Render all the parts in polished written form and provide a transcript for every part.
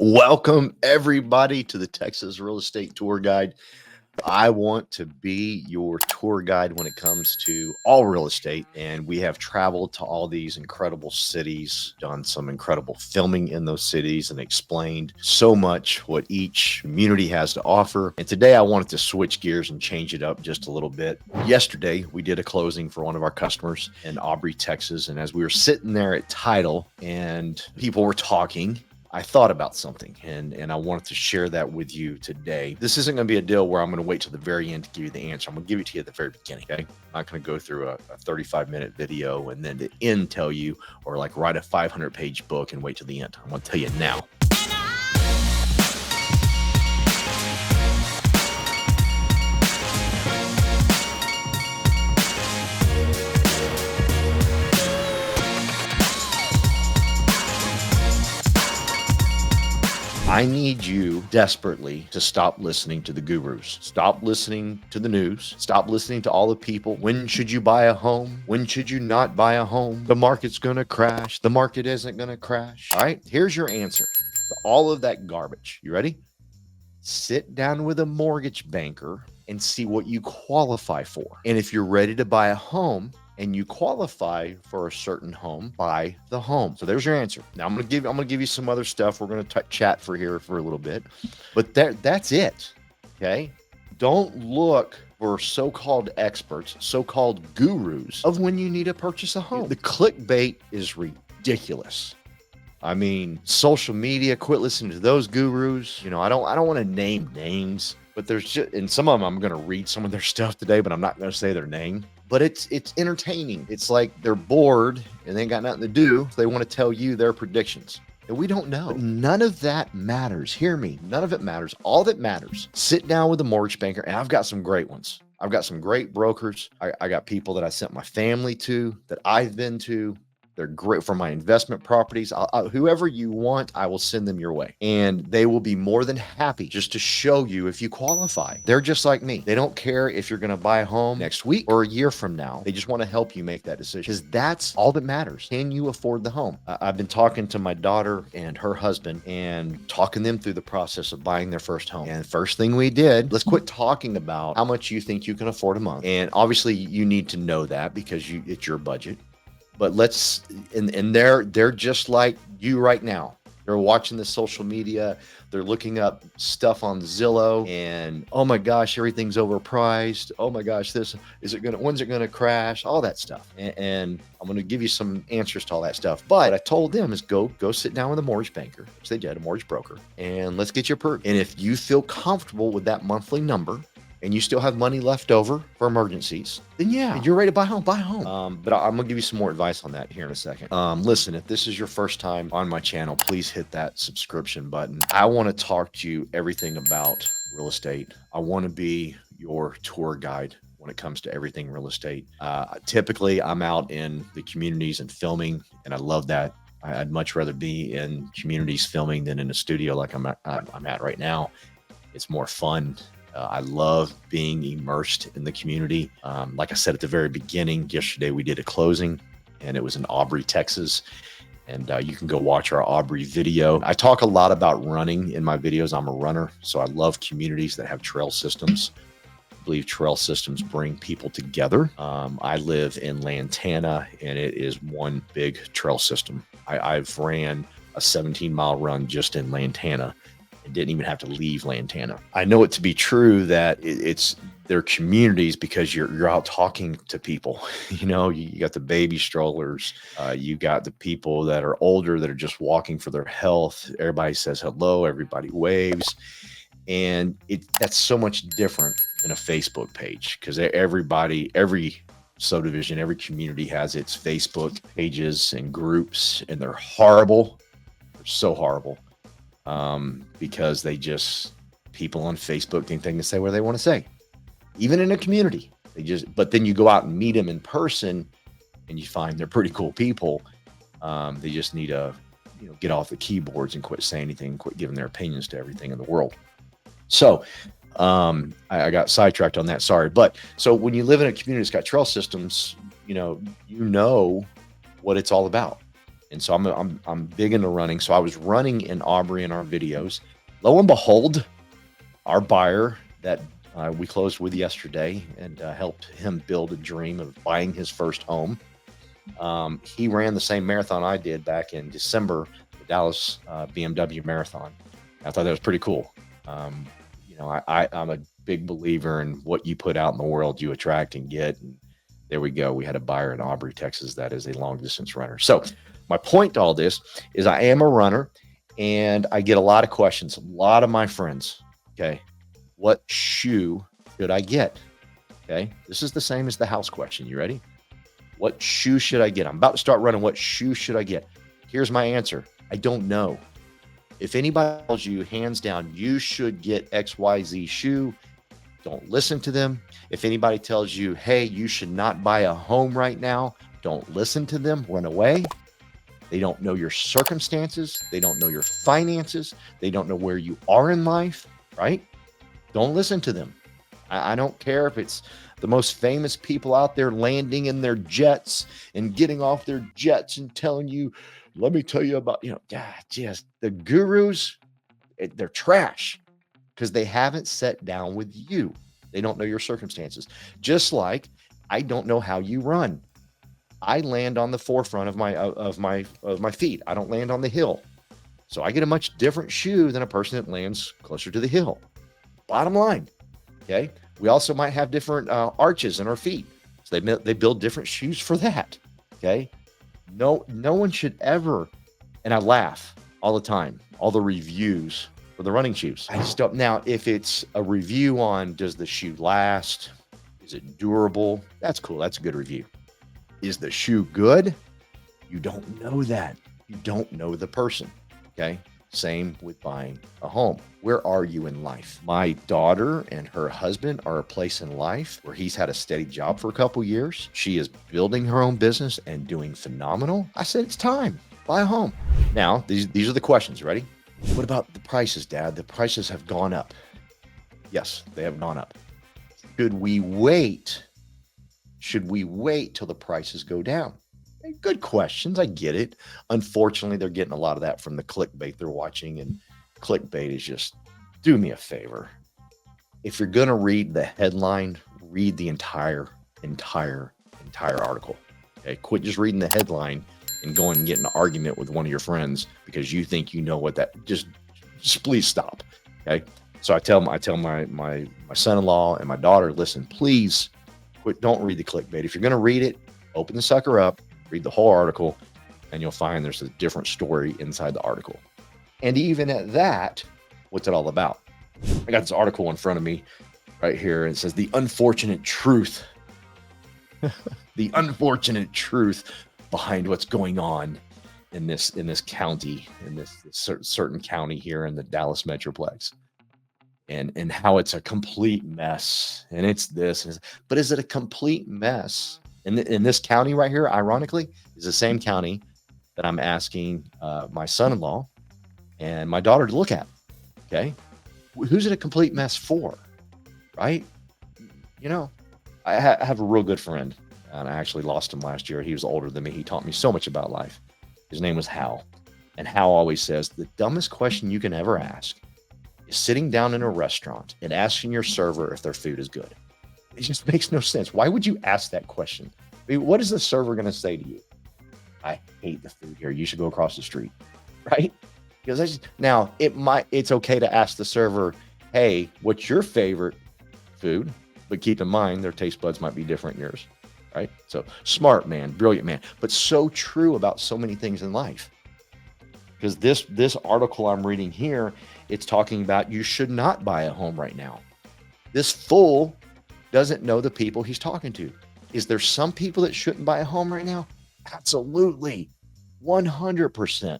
Welcome everybody to the Texas Real Estate Tour Guide. I want to be your tour guide when it comes to all real estate, and we have traveled to all these incredible cities, done some incredible filming in those cities, and explained so much what each community has to offer. And today I wanted to switch gears and change it up just a little bit. Yesterday we did a closing for one of our customers in Aubrey, Texas, and as we were sitting there at title and people were talking, I thought about something and I wanted to share that with you today. This isn't going to be a deal where I'm going to wait till the very end to give you the answer. I'm going to give it to you at the very beginning. Okay. I'm not going to go through a 35-minute video and then at the end tell you, or like write a 500-page book and wait till the end. I'm going to tell you now. I need you desperately to stop listening to the gurus. Stop listening to the news. Stop listening to all the people. When should you buy a home? When should you not buy a home? The market's going to crash. The market isn't going to crash. All right, here's your answer to all of that garbage. You ready? Sit down with a mortgage banker and see what you qualify for. And if you're ready to buy a home, and you qualify for a certain home, buy the home. So there's your answer. Now I'm gonna give you some other stuff. We're gonna chat for here for a little bit, but that's it. Okay. Don't look for so-called experts, so-called gurus of when you need to purchase a home. The clickbait is ridiculous. I mean, social media, quit listening to those gurus. You know, I don't want to name names, but there's just, and some of them I'm going to read some of their stuff today, but I'm not going to say their name. But it's entertaining. It's like they're bored and they ain't got nothing to do. So they want to tell you their predictions. And we don't know. But none of that matters. Hear me. None of it matters. All that matters. Sit down with a mortgage banker. And I've got some great ones. I've got some great brokers. I got people that I sent my family to, that I've been to. They're great for my investment properties. Whoever you want, I will send them your way. And they will be more than happy just to show you if you qualify. They're just like me. They don't care if you're going to buy a home next week or a year from now. They just want to help you make that decision, because that's all that matters. Can you afford the home? I've been talking to my daughter and her husband and talking them through the process of buying their first home. And first thing we did, let's quit talking about how much you think you can afford a month. And obviously you need to know that because it's your budget. But and they're just like you right now. They're watching the social media. They're looking up stuff on Zillow and, oh my gosh, everything's overpriced. Oh my gosh, when's it gonna crash? All that stuff. And I'm gonna give you some answers to all that stuff. But I told them is go sit down with a mortgage banker, which they did, a mortgage broker, and let's get your And if you feel comfortable with that monthly number, and you still have money left over for emergencies, then yeah, you're ready to buy a home, but I'm going to give you some more advice on that here in a second. Listen, if this is your first time on my channel, please hit that subscription button. I want to talk to you everything about real estate. I want to be your tour guide when it comes to everything real estate. Typically, I'm out in the communities and filming, and I love that. I'd much rather be in communities filming than in a studio like I'm at right now. It's more fun. I love being immersed in the community. Like I said at the very beginning, yesterday we did a closing and it was in Aubrey, Texas. And you can go watch our Aubrey video. I talk a lot about running in my videos. I'm a runner, so I love communities that have trail systems. I believe trail systems bring people together. I live in Lantana and it is one big trail system. I've ran a 17-mile run just in Lantana. Didn't even have to leave Lantana. I know it to be true that they're communities because you're out talking to people. You know, you got the baby strollers, you got the people that are older that are just walking for their health. Everybody says hello, everybody waves, and that's so much different than a Facebook page, because every subdivision, every community has its Facebook pages and groups, and they're horrible. They're so horrible. Because people on Facebook think they can say what they want to say, even in a community. But then you go out and meet them in person and you find they're pretty cool people. They just need to, get off the keyboards and quit saying anything, quit giving their opinions to everything in the world. So, I got sidetracked on that. Sorry. But so when you live in a community that's got trail systems, you know what it's all about. And so I'm big into running. So I was running in Aubrey in our videos. Lo and behold, our buyer that we closed with yesterday and helped him build a dream of buying his first home. He ran the same marathon I did back in December, the Dallas BMW marathon. I thought that was pretty cool. I'm a big believer in what you put out in the world, you attract and get. And there we go. We had a buyer in Aubrey, Texas, that is a long distance runner. So my point to all this is I am a runner and I get a lot of questions. A lot of my friends, okay, what shoe should I get? Okay, this is the same as the house question. You ready? What shoe should I get? I'm about to start running. What shoe should I get? Here's my answer. I don't know. If anybody tells you hands down, you should get XYZ shoe, don't listen to them. If anybody tells you, hey, you should not buy a home right now, don't listen to them, run away. They don't know your circumstances. They don't know your finances. They don't know where you are in life, right? Don't listen to them. I don't care if it's the most famous people out there landing in their jets and getting off their jets and telling you, let me tell you about, just the gurus, they're trash because they haven't sat down with you. They don't know your circumstances. Just like I don't know how you run. I land on the forefront of my feet. I don't land on the hill. So I get a much different shoe than a person that lands closer to the hill. Bottom line, okay? We also might have different arches in our feet. So they build different shoes for that, okay? No one should ever, and I laugh all the time, all the reviews for the running shoes. I just don't. Now, if it's a review on does the shoe last? Is it durable? That's cool. That's a good review. Is the shoe good? You don't know that. You don't know the person, okay? Same with buying a home. Where are you in life? My daughter and her husband are a place in life where he's had a steady job for a couple years. She is building her own business and doing phenomenal. I said, it's time. Buy a home. Now, these are the questions. Ready? What about the prices, Dad? The prices have gone up. Yes, they have gone up. Should we wait? Should we wait till the prices go down? Good questions. I get it. Unfortunately, they're getting a lot of that from the clickbait they're watching, and clickbait is just, do me a favor. If you're going to read the headline, read the entire article. Okay. Quit just reading the headline and going and getting an argument with one of your friends because you think you know what that, just please stop. Okay. So I tell my son-in-law and my daughter, listen, please quit. Don't read the clickbait. If you're going to read it, open the sucker up, read the whole article, and you'll find there's a different story inside the article. And even at that, what's it all about? I got this article in front of me right here. And it says the unfortunate truth, the unfortunate truth behind what's going on in this county, in this certain county here in the Dallas Metroplex. And how it's a complete mess. And it's this, but is it a complete mess? In this county right here, ironically, is the same county that I'm asking my son-in-law and my daughter to look at. Okay. Who's it a complete mess for? Right. I have a real good friend and I actually lost him last year. He was older than me. He taught me so much about life. His name was Hal. And Hal always says the dumbest question you can ever ask is sitting down in a restaurant and asking your server if their food is good. It just makes no sense. Why would you ask that question? I mean, what is the server going to say to you? I hate the food here. You should go across the street, right? Because it's okay to ask the server, hey, what's your favorite food? But keep in mind, their taste buds might be different than yours, right? So smart man, brilliant man, but so true about so many things in life. Because this article I'm reading here, it's talking about you should not buy a home right now. This fool doesn't know the people he's talking to. Is there some people that shouldn't buy a home right now? Absolutely. 100%.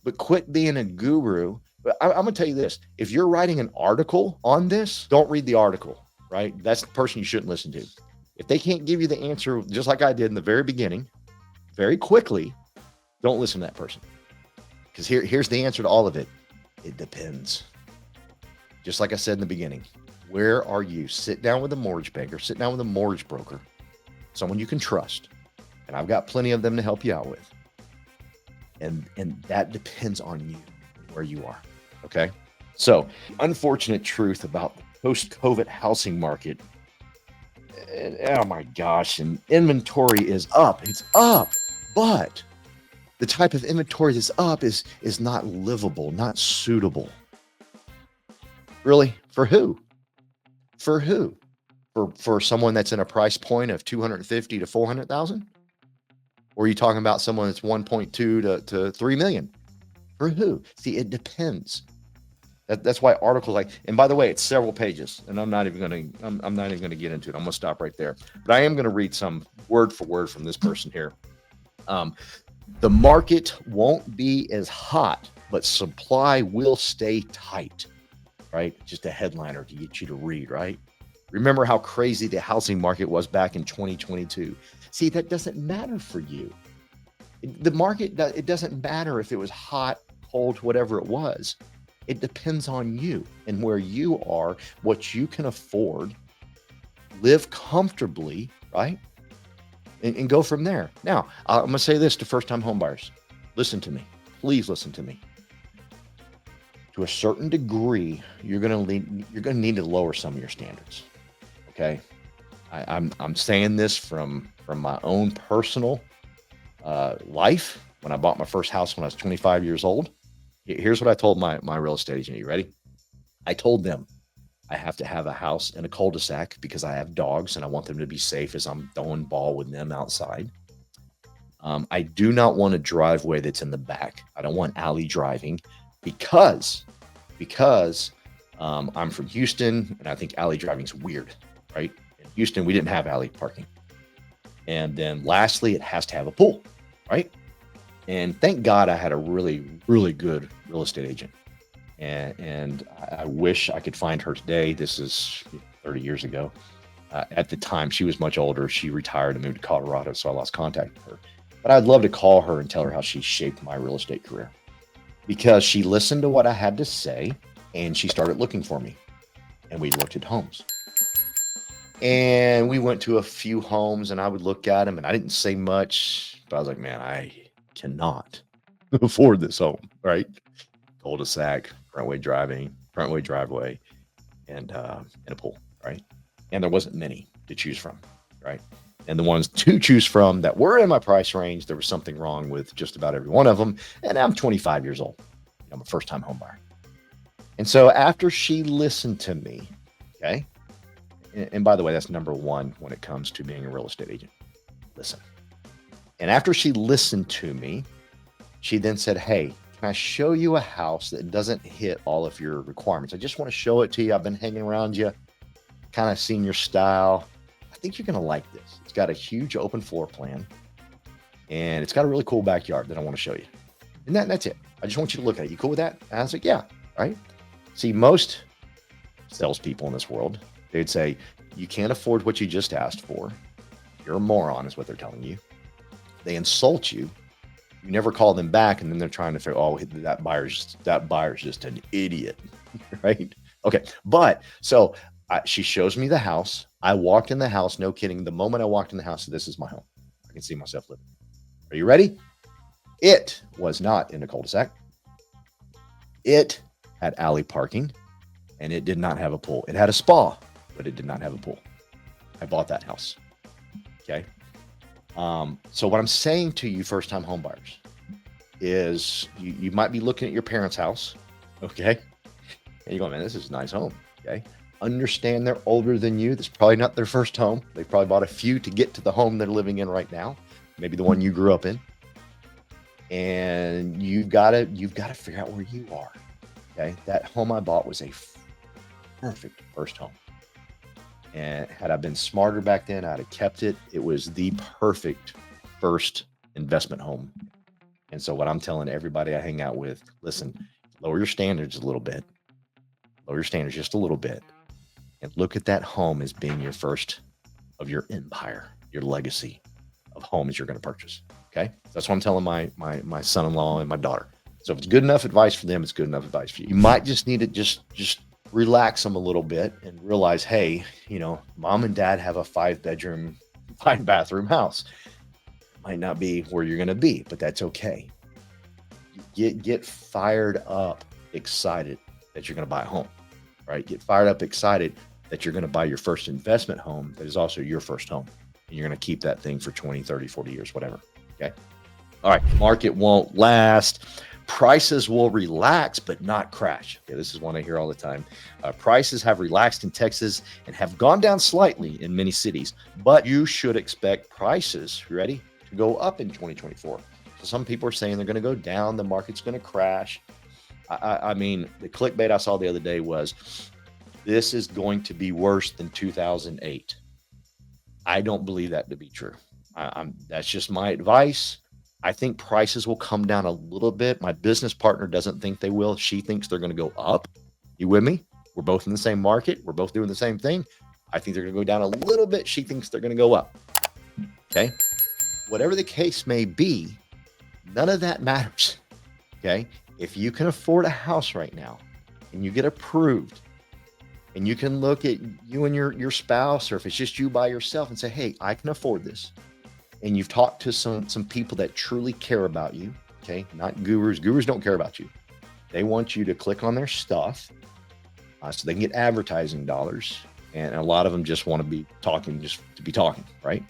But quit being a guru. But I'm going to tell you this. If you're writing an article on this, don't read the article, right? That's the person you shouldn't listen to. If they can't give you the answer, just like I did in the very beginning, very quickly, don't listen to that person. Because here's the answer to all of it. It depends. Just like I said in the beginning. Where are you? Sit down with a mortgage banker, sit down with a mortgage broker, someone you can trust. And I've got plenty of them to help you out with. And that depends on you, where you are. Okay. So, unfortunate truth about the post-COVID housing market. Oh my gosh, and inventory is up. It's up, but the type of inventory that's up is not livable, not suitable. Really, for who? For who? For someone that's in a price point of 250 to 400,000? Or are you talking about someone that's 1.2 to 3 million? For who? See, it depends. That's why articles like, and by the way, it's several pages, and I'm not even going to get into it. I'm going to stop right there. But I am going to read some word for word from this person here. The market won't be as hot, but supply will stay tight. Right? Just a headliner to get you to read, right? Remember how crazy the housing market was back in 2022. See, that doesn't matter for you. The market, it doesn't matter if it was hot, cold, whatever it was. It depends on you and where you are, what you can afford, live comfortably, right? And go from there. Now, I'm going to say this to first-time homebuyers. Listen to me. Please listen to me. To a certain degree, you're going to need to lower some of your standards. Okay, I'm saying this from my own personal life. When I bought my first house when I was 25 years old, here's what I told my real estate agent. You ready? I told them I have to have a house in a cul-de-sac because I have dogs and I want them to be safe as I'm throwing ball with them outside. I do not want a driveway that's in the back. I don't want alley driving because I'm from Houston and I think alley driving is weird, right? In Houston, we didn't have alley parking. And then lastly, it has to have a pool, right? And thank God I had a really, really good real estate agent. And I wish I could find her today. This is 30 years ago. At the time, she was much older. She retired and moved to Colorado, so I lost contact with her. But I'd love to call her and tell her how she shaped my real estate career. Because she listened to what I had to say and she started looking for me. And we looked at homes. And we went to a few homes and I would look at them and I didn't say much, but I was like, man, I cannot afford this home, right? Cul-de-sac, front-way driveway, and a pool, right? And there wasn't many to choose from, right? And the ones to choose from that were in my price range, there was something wrong with just about every one of them. And I'm 25 years old. I'm a first-time home buyer. And so after she listened to me, okay, and by the way, that's number one when it comes to being a real estate agent. Listen. And after she listened to me, she then said, hey, can I show you a house that doesn't hit all of your requirements? I just want to show it to you. I've been hanging around you, kind of seen your style. I think you're going to like this. It's got a huge open floor plan and it's got a really cool backyard that I want to show you. And that's it. I just want you to look at it. You cool with that? And I was like, yeah, right. See, most salespeople in this world, they'd say, you can't afford what you just asked for. You're a moron is what they're telling you. They insult you. You never call them back. And then they're trying to figure, oh, that buyer's just an idiot, right? Okay. But so she shows me the house. I walked in the house. No kidding. The moment I walked in the house, this is my home. I can see myself living. Are you ready? It was not in a cul-de-sac. It had alley parking and it did not have a pool. It had a spa, but it did not have a pool. I bought that house. Okay. So what I'm saying to you first-time home buyers is you might be looking at your parents' house. Okay. And you go, man, this is a nice home. Okay. Understand they're older than you. This is probably not their first home. They probably bought a few to get to the home they're living in right now. Maybe the one you grew up in. And you've got to figure out where you are. Okay. That home I bought was a perfect first home. And had I been smarter back then, I'd have kept it. It was the perfect first investment home. And so what I'm telling everybody I hang out with, listen, lower your standards a little bit. Lower your standards just a little bit. And look at that home as being your first of your empire, your legacy of homes you're going to purchase. Okay. That's what I'm telling my son-in-law and my daughter. So if it's good enough advice for them, it's good enough advice for you. You might just need to just relax them a little bit and realize, hey, mom and dad have a 5-bedroom, 5-bathroom house. Might not be where you're going to be, but that's okay. Get fired up, excited that you're going to buy a home, right? Get fired up, excited that you're going to buy your first investment home that is also your first home. And you're going to keep that thing for 20, 30, 40 years, whatever. Okay. All right. Market won't last. Prices will relax, but not crash. Okay, this is one I hear all the time. Prices have relaxed in Texas and have gone down slightly in many cities, but you should expect prices, you ready, to go up in 2024. So some people are saying they're going to go down. The market's going to crash. I mean, the clickbait I saw the other day was, this is going to be worse than 2008. I don't believe that to be true. That's just my advice. I think prices will come down a little bit. My business partner doesn't think they will. She thinks they're going to go up. You with me? We're both in the same market. We're both doing the same thing. I think they're going to go down a little bit. She thinks they're going to go up. Okay. Whatever the case may be, none of that matters. Okay. If you can afford a house right now and you get approved, and you can look at you and your spouse, or if it's just you by yourself, and say, hey, I can afford this. And you've talked to some people that truly care about you, okay? Not gurus. Gurus don't care about you. They want you to click on their stuff so they can get advertising dollars. And a lot of them just want to be talking just to be talking, right?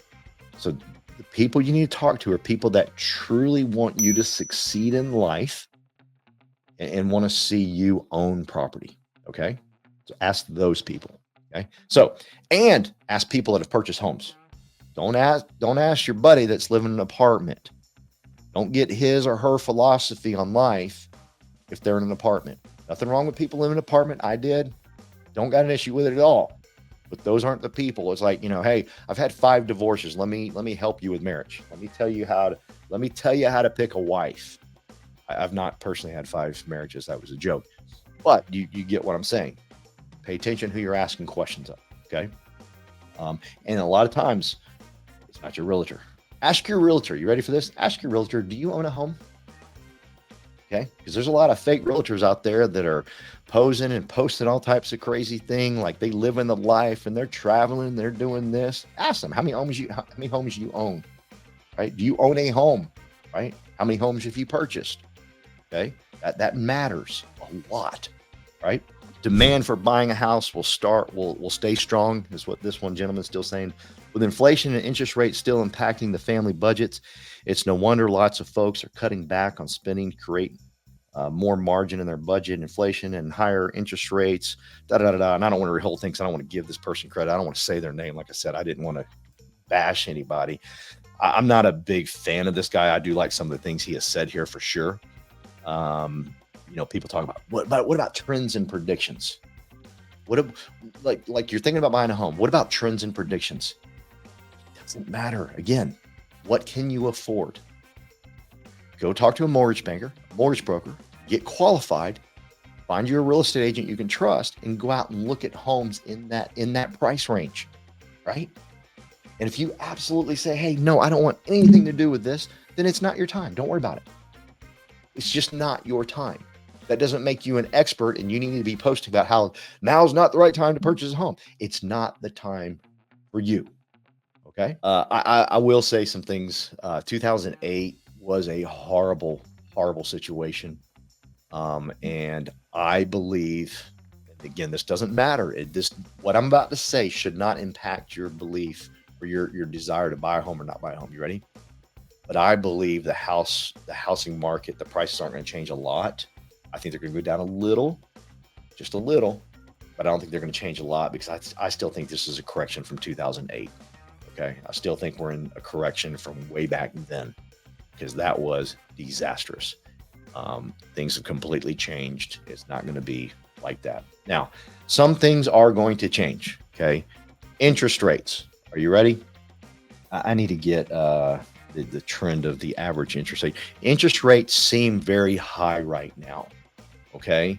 So the people you need to talk to are people that truly want you to succeed in life and want to see you own property, okay? So ask those people, okay? So, and ask people that have purchased homes. Don't ask your buddy that's living in an apartment. Don't get his or her philosophy on life if they're in an apartment. Nothing wrong with people living in an apartment. I did. Don't got an issue with it at all. But those aren't the people. It's like, hey, I've had 5 divorces. Let me help you with marriage. Let me tell you how to pick a wife. I've not personally had 5 marriages. That was a joke. But you get what I'm saying. Pay attention who you're asking questions of, okay? And a lot of times, it's not your realtor. Ask your realtor. You ready for this? Ask your realtor, do you own a home? Okay? Because there's a lot of fake realtors out there that are posing and posting all types of crazy thing, like they live in the life and they're traveling, they're doing this. Ask them how many homes you own, right? Do you own a home, right? How many homes have you purchased? Okay? That matters a lot, right? Demand for buying a house will stay strong, is what this one gentleman's still saying. With inflation and interest rates still impacting the family budgets, it's no wonder lots of folks are cutting back on spending to create more margin in their budget. Inflation and higher interest rates, And I don't want to read the whole thing because I don't want to give this person credit. I don't want to say their name. Like I said, I didn't want to bash anybody. I'm not a big fan of this guy. I do like some of the things he has said here for sure. People talk about what about trends and predictions? Like you're thinking about buying a home. What about trends and predictions? It doesn't matter. Again, what can you afford? Go talk to a mortgage banker, mortgage broker, get qualified, find you a real estate agent you can trust, and go out and look at homes in that price range, right? And if you absolutely say, hey, no, I don't want anything to do with this, then it's not your time. Don't worry about it. It's just not your time. That doesn't make you an expert and you need to be posting about how now's not the right time to purchase a home. It's not the time for you. Okay. I will say some things. 2008 was a horrible, horrible situation. And I believe, again, this doesn't matter. What I'm about to say should not impact your belief or your desire to buy a home or not buy a home. You ready? But I believe the housing market, the prices aren't going to change a lot. I think they're going to go down a little, just a little, but I don't think they're going to change a lot because I still think this is a correction from 2008. Okay. I still think we're in a correction from way back then because that was disastrous. Things have completely changed. It's not going to be like that. Now, some things are going to change. Okay. Interest rates. Are you ready? I need to get the trend of the average interest rate. Interest rates seem very high right now. Okay.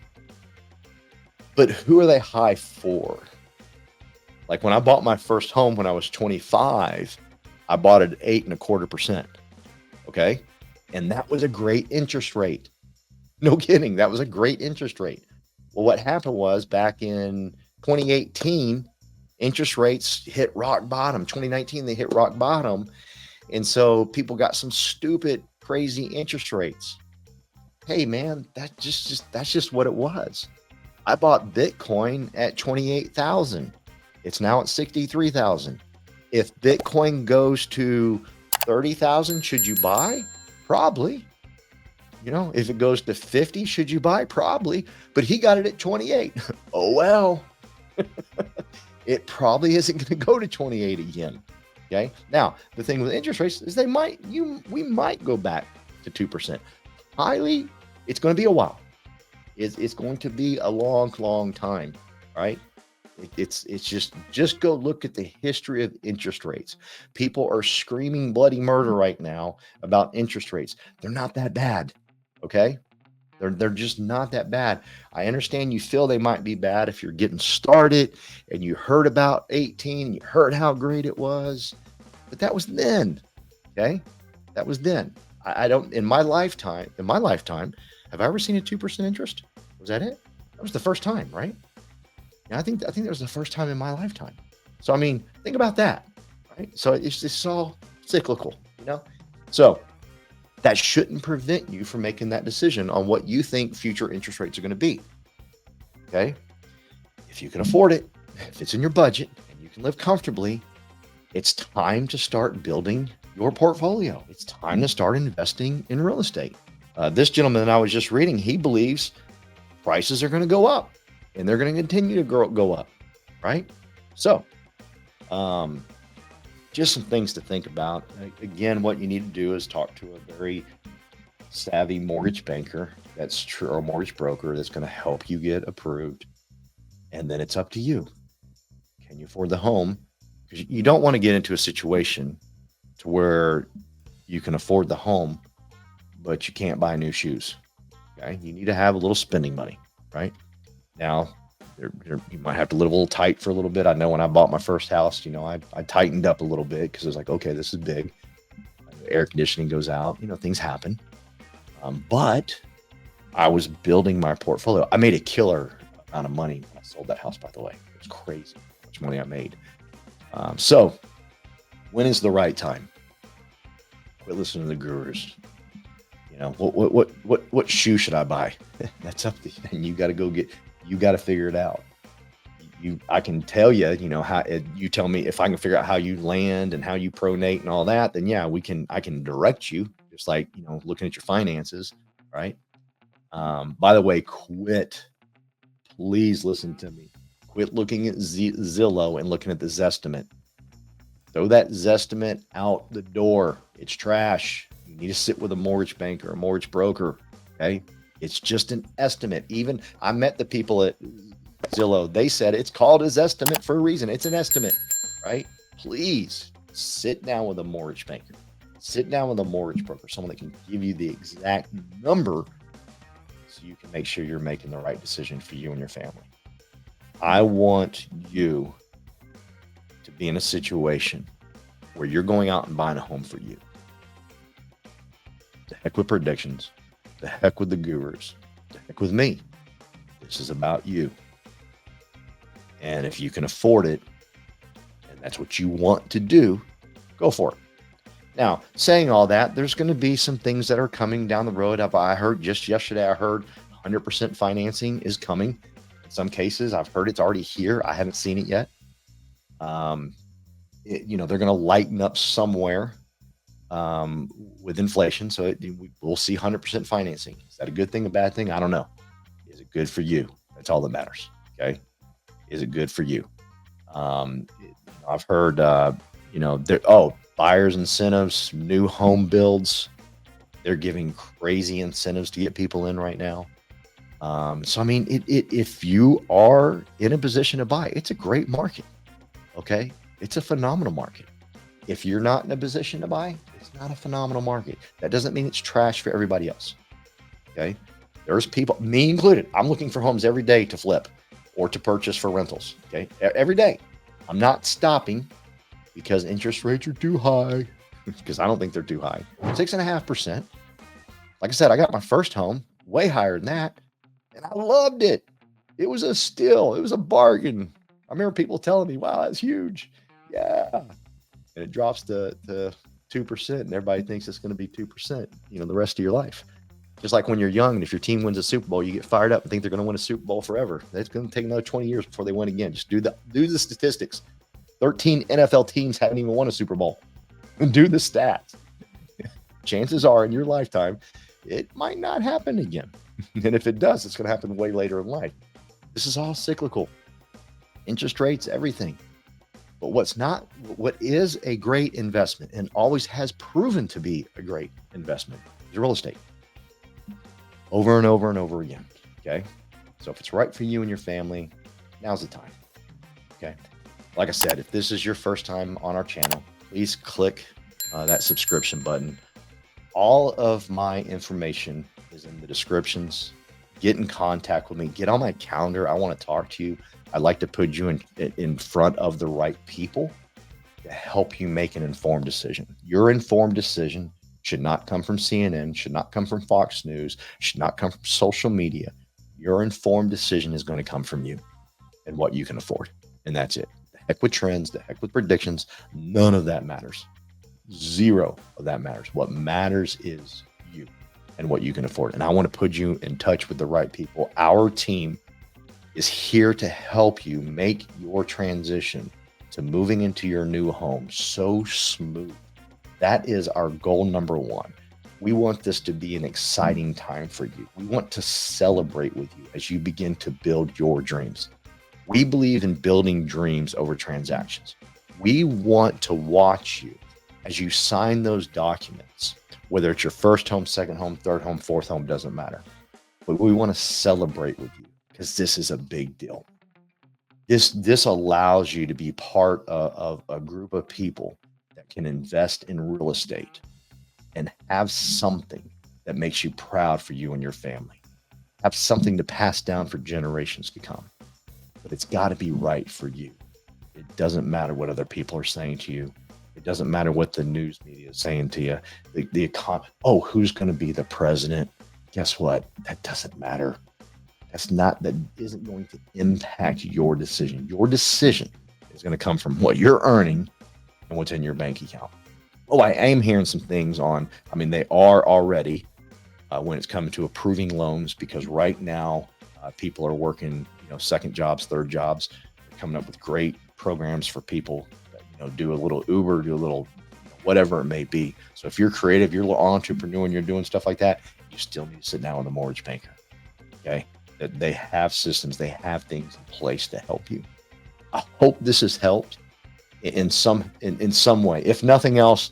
But who are they high for? Like when I bought my first home when I was 25, I bought it at 8.25%. Okay. And that was a great interest rate. No kidding. That was a great interest rate. Well, what happened was back in 2018, interest rates hit rock bottom. 2019, they hit rock bottom. And so people got some stupid, crazy interest rates. Hey man, that's just what it was. I bought Bitcoin at 28,000. It's now at 63,000. If Bitcoin goes to 30,000, should you buy? Probably. You know, if it goes to 50, should you buy? Probably. But he got it at 28. Oh well. It probably isn't going to go to 28 again. Okay. Now, the thing with interest rates is we might go back to 2%. Highly, it's going to be a while. It's going to be a long, long time, right? It's just go look at the history of interest rates. People are screaming bloody murder right now about interest rates. They're not that bad, okay? They're just not that bad. I understand you feel they might be bad if you're getting started and you heard about 18 and you heard how great it was, but that was then, okay? That was then. I don't in my lifetime, have I ever seen a 2% interest? Was that it? That was the first time, right? Yeah, I think that was the first time in my lifetime. So I mean, think about that, right? So it's all cyclical, you know? So that shouldn't prevent you from making that decision on what you think future interest rates are going to be. Okay? If you can afford it, if it's in your budget and you can live comfortably, it's time to start building your portfolio. It's time to start investing in real estate. This gentleman that I was just reading, he believes prices are going to go up and they're going to continue to go up, right? So, just some things to think about. Again, what you need to do is talk to a very savvy mortgage banker that's true, or mortgage broker that's going to help you get approved. And then it's up to you. Can you afford the home? Because you don't want to get into a situation to where you can afford the home, but you can't buy new shoes. Okay. You need to have a little spending money, right? Now, you might have to live a little tight for a little bit. I know when I bought my first house, you know, I tightened up a little bit because it was like, okay, this is big. Air conditioning goes out, you know, things happen. But I was building my portfolio. I made a killer amount of money when I sold that house, by the way. It was crazy how much money I made. So when is the right time? Quit listening to the gurus. You know, what shoe should I buy? That's up to you. And you got to figure it out. I can tell you, you know, how you tell me if I can figure out how you land and how you pronate and all that, then yeah, I can direct you, just like, you know, looking at your finances, right? By the way, please listen to me. Quit looking at Zillow and looking at the Zestimate. Throw that Zestimate out the door. It's trash. You need to sit with a mortgage banker, a mortgage broker. Okay. It's just an estimate. Even I met the people at Zillow. They said it's called a Zestimate for a reason. It's an estimate, right? Please sit down with a mortgage banker. Sit down with a mortgage broker, someone that can give you the exact number so you can make sure you're making the right decision for you and your family. I want you to be in a situation where you're going out and buying a home for you. The heck with predictions. The heck with the gurus. The heck with me. This is about you. And if you can afford it, and that's what you want to do, go for it. Now, saying all that, there's going to be some things that are coming down the road. I heard just yesterday, 100% financing is coming. In some cases, I've heard it's already here. I haven't seen it yet. You know, they're going to lighten up somewhere with inflation. So we'll see 100% financing. Is that a good thing, a bad thing? I don't know. Is it good for you? That's all that matters. Okay. Is it good for you? I've heard, buyers incentives, new home builds. They're giving crazy incentives to get people in right now. So, I mean, if you are in a position to buy, it's a great market. Okay. It's a phenomenal market. If you're not in a position to buy, it's not a phenomenal market. That doesn't mean it's trash for everybody else. Okay. There's people, me included. I'm looking for homes every day to flip or to purchase for rentals. Okay. Every day. I'm not stopping because interest rates are too high, because I don't think they're too high. 6.5%. Like I said, I got my first home way higher than that, and I loved it. It was a steal. It was a bargain. I remember people telling me, wow, that's huge. Yeah. And it drops to 2%, and everybody thinks it's going to be 2%, the rest of your life. Just like when you're young, and if your team wins a Super Bowl, you get fired up and think they're going to win a Super Bowl forever. It's going to take another 20 years before they win again. Just do the statistics. 13 NFL teams haven't even won a Super Bowl. Do the stats. Chances are in your lifetime, it might not happen again. And if it does, it's going to happen way later in life. This is all cyclical. Interest rates, everything. But what is a great investment and always has proven to be a great investment is real estate. Over and over and over again. Okay. So if it's right for you and your family, now's the time. Okay. Like I said, if this is your first time on our channel, please click that subscription button. All of my information is in the descriptions. Get in contact with me. Get on my calendar. I want to talk to you. I'd like to put you in front of the right people to help you make an informed decision. Your informed decision should not come from CNN, should not come from Fox News, should not come from social media. Your informed decision is going to come from you and what you can afford. And that's it. The heck with trends, the heck with predictions. None of that matters. Zero of that matters. What matters is you and what you can afford. And I want to put you in touch with the right people. Our team is here to help you make your transition to moving into your new home so smooth. That is our goal number one. We want this to be an exciting time for you. We want to celebrate with you as you begin to build your dreams. We believe in building dreams over transactions. We want to watch you as you sign those documents, whether it's your first home, second home, third home, fourth home, doesn't matter. But we want to celebrate with you because this is a big deal. This allows you to be part of a group of people that can invest in real estate and have something that makes you proud for you and your family. Have something to pass down for generations to come. But it's got to be right for you. It doesn't matter what other people are saying to you. It doesn't matter what the news media is saying to you. Who's going to be the president? Guess what? That doesn't matter. That isn't going to impact your decision. Your decision is going to come from what you're earning and what's in your bank account. Oh, I am hearing some things they are already when it's coming to approving loans, because right now people are working, second jobs, third jobs. They're coming up with great programs for people that, do a little Uber, do a little whatever it may be. So if you're creative, you're a little entrepreneur and you're doing stuff like that, you still need to sit down with a mortgage banker. Okay. That they have systems, they have things in place to help you. I hope this has helped in some way. If nothing else,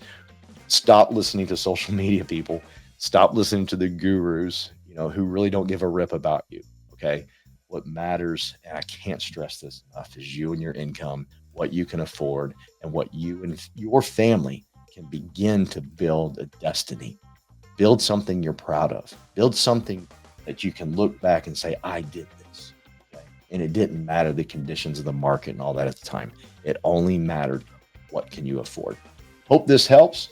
stop listening to social media people. Stop listening to the gurus, who really don't give a rip about you. Okay. What matters, and I can't stress this enough, is you and your income, what you can afford, and what you and your family can begin to build a destiny. Build something you're proud of. Build something that you can look back and say, I did this. Okay? And it didn't matter the conditions of the market and all that at the time. It only mattered what can you afford. Hope this helps.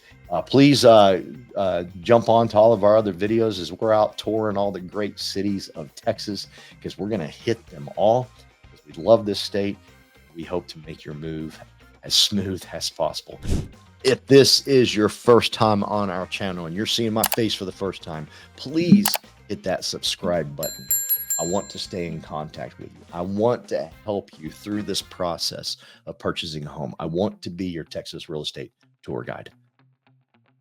Please jump on to all of our other videos as we're out touring all the great cities of Texas, because we're going to hit them all because we love this state. We hope to make your move as smooth as possible. If this is your first time on our channel and you're seeing my face for the first time, please hit that subscribe button. I want to stay in contact with you. I want to help you through this process of purchasing a home. I want to be your Texas real estate tour guide.